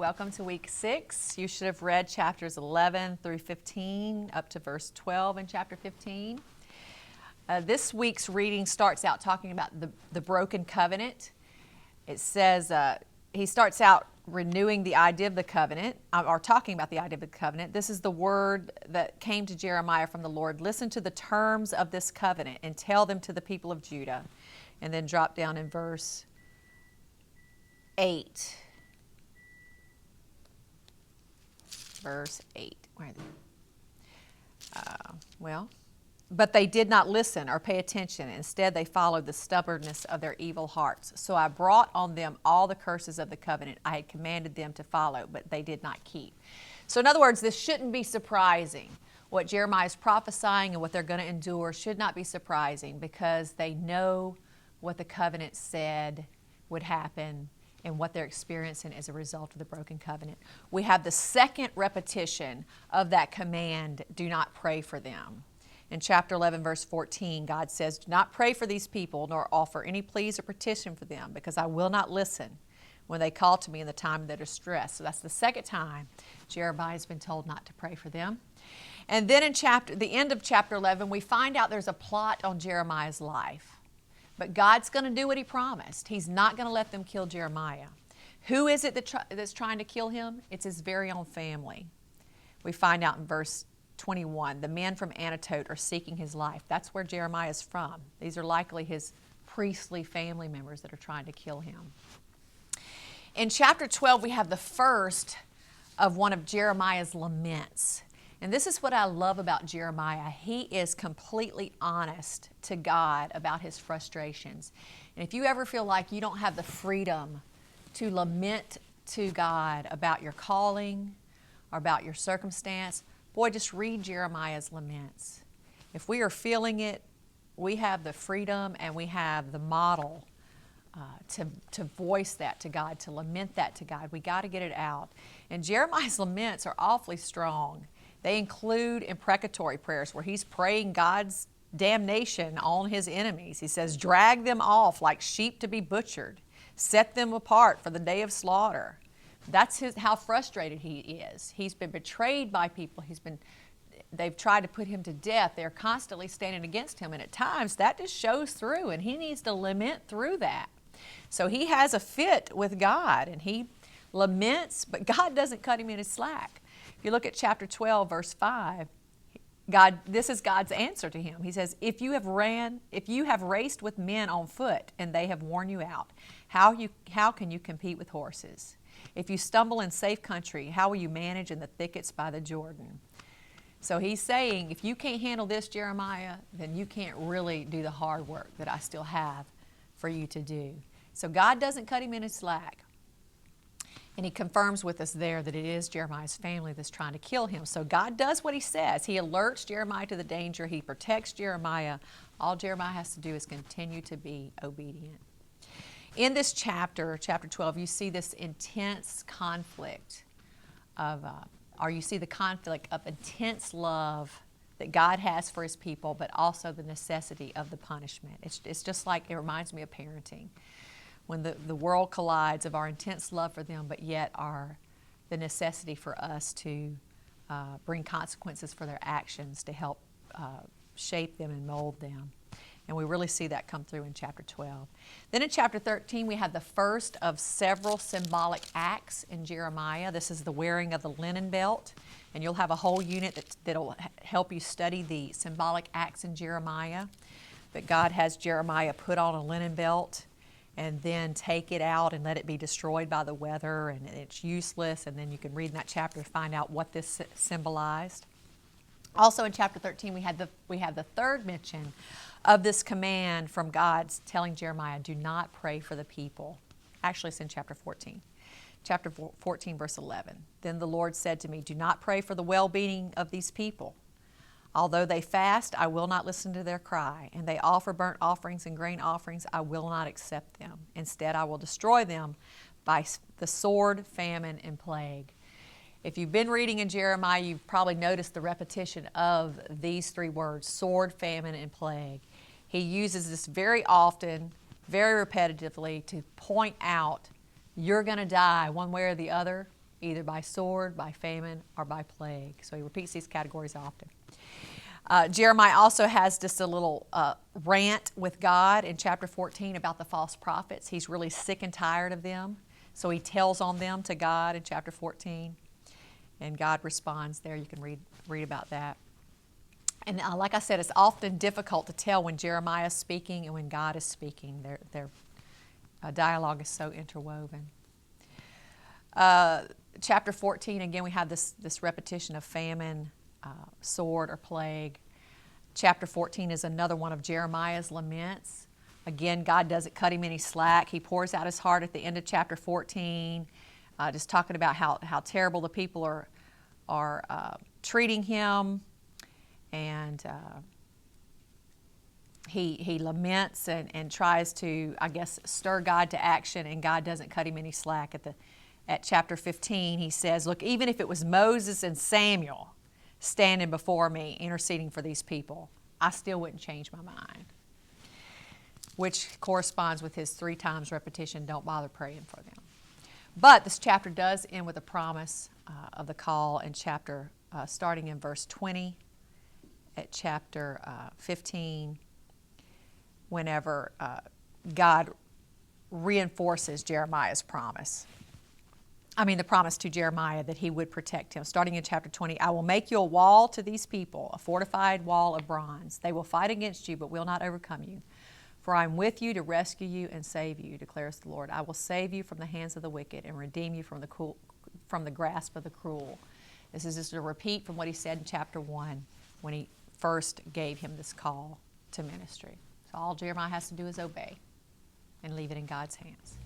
Welcome to week 6. You should have read chapters 11 through 15 up to verse 12 in chapter 15. This week's reading starts out talking about the broken covenant. It says he starts out renewing the idea of the covenant, or talking about the idea of the covenant. This is the word that came to Jeremiah from the Lord. Listen to the terms of this covenant and tell them to the people of Judah. And then drop down in verse 8. Verse 8. Where are they? But they did not listen or pay attention. Instead, they followed the stubbornness of their evil hearts. So I brought on them all the curses of the covenant I had commanded them to follow, but they did not keep. So in other words, this shouldn't be surprising. What Jeremiah is prophesying and what they're going to endure should not be surprising, because they know what the covenant said would happen and what they're experiencing as a result of the broken covenant. We have the second repetition of that command, do not pray for them. In chapter 11, verse 14, God says, do not pray for these people, nor offer any pleas or petition for them, because I will not listen when they call to me in the time of their distress. So that's the second time Jeremiah has been told not to pray for them. And then in the end of chapter 11, we find out there's a plot on Jeremiah's life. But God's going to do what he promised. He's not going to let them kill Jeremiah. Who is it that's trying to kill him? It's his very own family. We find out in verse 21, the men from Anatote are seeking his life. That's where Jeremiah is from. These are likely his priestly family members that are trying to kill him. In chapter 12, we have the first of one of Jeremiah's laments. And this is what I love about Jeremiah. He is completely honest to God about his frustrations. And if you ever feel like you don't have the freedom to lament to God about your calling or about your circumstance, boy, just read Jeremiah's laments. If we are feeling it, we have the freedom and we have the model to voice that to God, to lament that to God. We got to get it out. And Jeremiah's laments are awfully strong. They include imprecatory prayers where he's praying God's damnation on his enemies. He says, drag them off like sheep to be butchered. Set them apart for the day of slaughter. That's how frustrated he is. He's been betrayed by people. They've tried to put him to death. They're constantly standing against him. And at times that just shows through, and he needs to lament through that. So he has a fit with God and he laments, but God doesn't cut him in his slack. If you look at chapter 12, verse 5, this is God's answer to him. He says, if you have raced with men on foot and they have worn you out, how can you compete with horses? If you stumble in safe country, how will you manage in the thickets by the Jordan? So he's saying, if you can't handle this, Jeremiah, then you can't really do the hard work that I still have for you to do. So God doesn't cut him in his slack. And he confirms with us there that it is Jeremiah's family that's trying to kill him. So God does what he says. He alerts Jeremiah to the danger. He protects Jeremiah. All Jeremiah has to do is continue to be obedient. In this chapter 12, you see this intense conflict you see the conflict of intense love that God has for his people, but also the necessity of the punishment. It's just like, it reminds me of parenting. When the world collides of our intense love for them, but yet the necessity for us to bring consequences for their actions to help shape them and mold them. And we really see that come through in chapter 12. Then in chapter 13, we have the first of several symbolic acts in Jeremiah. This is the wearing of the linen belt. And you'll have a whole unit that'll help you study the symbolic acts in Jeremiah. But God has Jeremiah put on a linen belt and then take it out and let it be destroyed by the weather, and it's useless. And then you can read in that chapter to find out what this symbolized. Also in chapter 13, we have the third mention of this command from God telling Jeremiah, do not pray for the people. Actually, it's in chapter 14. Chapter 14, verse 11. Then the Lord said to me, do not pray for the well-being of these people. Although they fast, I will not listen to their cry, and they offer burnt offerings and grain offerings, I will not accept them. Instead, I will destroy them by the sword, famine, and plague. If you've been reading in Jeremiah, you've probably noticed the repetition of these three words, sword, famine, and plague. He uses this very often, very repetitively, to point out you're going to die one way or the other. either by sword, by famine, or by plague. So he repeats these categories often. Jeremiah also has just a little rant with God in chapter 14 about the false prophets. He's really sick and tired of them. So he tells on them to God in chapter 14. And God responds there. You can read about that. And like I said, it's often difficult to tell when Jeremiah is speaking and when God is speaking. Their dialogue is so interwoven. Chapter 14, again, we have this repetition of famine, sword, or plague. Chapter 14 is another one of Jeremiah's laments. Again, God doesn't cut him any slack. He pours out his heart at the end of chapter 14, just talking about how terrible the people are treating him. And he laments and tries to, I guess, stir God to action, and God doesn't cut him any slack. At chapter 15, he says, look, even if it was Moses and Samuel standing before me interceding for these people, I still wouldn't change my mind. Which corresponds with his 3 times repetition, don't bother praying for them. But this chapter does end with a promise of the call in chapter, starting in verse 20 at chapter 15, whenever God reinforces Jeremiah's promise. The promise to Jeremiah that he would protect him. Starting in chapter 20, I will make you a wall to these people, a fortified wall of bronze. They will fight against you, but will not overcome you. For I am with you to rescue you and save you, declares the Lord. I will save you from the hands of the wicked and redeem you from the grasp of the cruel. This is just a repeat from what he said in chapter 1 when he first gave him this call to ministry. So all Jeremiah has to do is obey and leave it in God's hands.